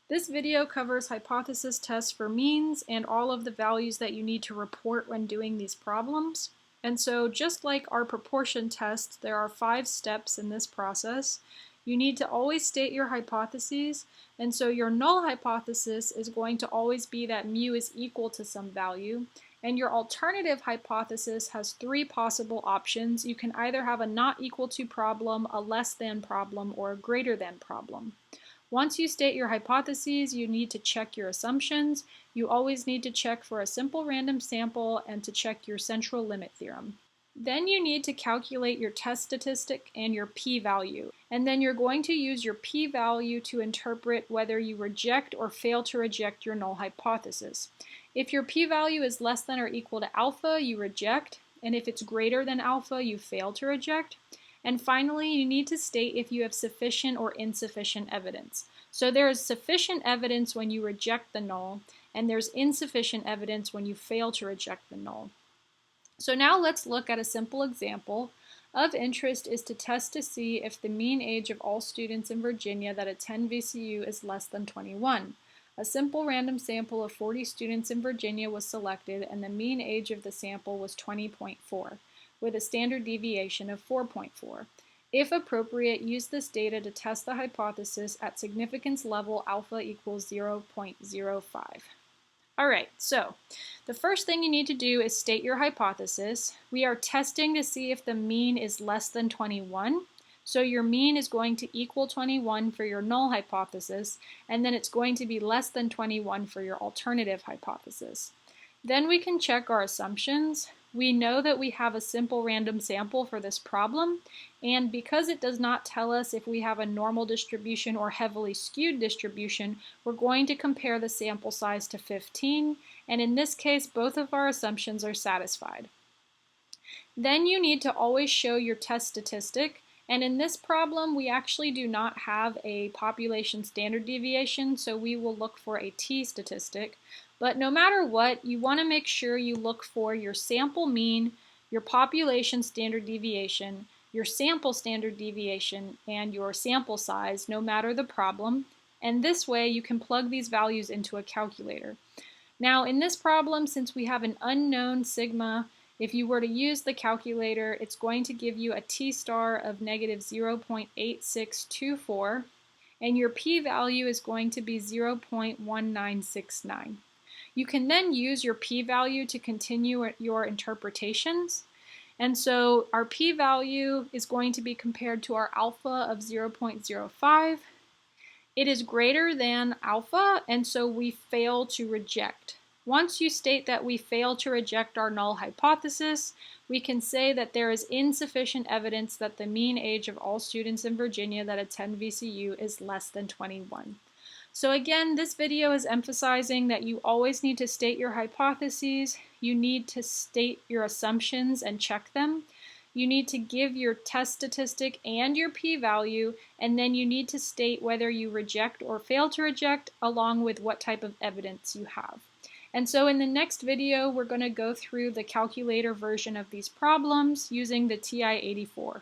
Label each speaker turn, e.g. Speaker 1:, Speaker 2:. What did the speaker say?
Speaker 1: This video covers hypothesis tests for means and all of the values that you need to report when doing these problems. And so just like our proportion test, there are 5 steps in this process. You need to always state your hypotheses, and so your null hypothesis is going to always be that mu is equal to some value. And your alternative hypothesis has 3 possible options. You can either have a not equal to problem, a less than problem, or a greater than problem. Once you state your hypotheses, you need to check your assumptions. You always need to check for a simple random sample and to check your central limit theorem. Then you need to calculate your test statistic and your p-value. And then you're going to use your p-value to interpret whether you reject or fail to reject your null hypothesis. If your p-value is less than or equal to alpha, you reject. And if it's greater than alpha, you fail to reject. And finally, you need to state if you have sufficient or insufficient evidence. So there is sufficient evidence when you reject the null, and there's insufficient evidence when you fail to reject the null. So now let's look at a simple example. Of interest is to test to see if the mean age of all students in Virginia that attend VCU is less than 21. A simple random sample of 40 students in Virginia was selected, and the mean age of the sample was 20.4. with a standard deviation of 4.4. If appropriate, use this data to test the hypothesis at significance level alpha equals 0.05. All right, so the first thing you need to do is state your hypothesis. We are testing to see if the mean is less than 21. So your mean is going to equal 21 for your null hypothesis, and then it's going to be less than 21 for your alternative hypothesis. Then we can check our assumptions. We know that we have a simple random sample for this problem, and because it does not tell us if we have a normal distribution or heavily skewed distribution, we're going to compare the sample size to 15, and in this case, both of our assumptions are satisfied. Then you need to always show your test statistic, and in this problem, we actually do not have a population standard deviation, so we will look for a t statistic. But no matter what, you want to make sure you look for your sample mean, your population standard deviation, your sample standard deviation, and your sample size, no matter the problem. And this way, you can plug these values into a calculator. Now, in this problem, since we have an unknown sigma, if you were to use the calculator, it's going to give you a t-star of negative 0.8624, and your p-value is going to be 0.1969. You can then use your p-value to continue your interpretations. And so our p-value is going to be compared to our alpha of 0.05. It is greater than alpha, and so we fail to reject. Once you state that we fail to reject our null hypothesis, we can say that there is insufficient evidence that the mean age of all students in Virginia that attend VCU is less than 21. So again, this video is emphasizing that you always need to state your hypotheses, you need to state your assumptions and check them, you need to give your test statistic and your p-value, and then you need to state whether you reject or fail to reject along with what type of evidence you have. And so in the next video, we're going to go through the calculator version of these problems using the TI-84.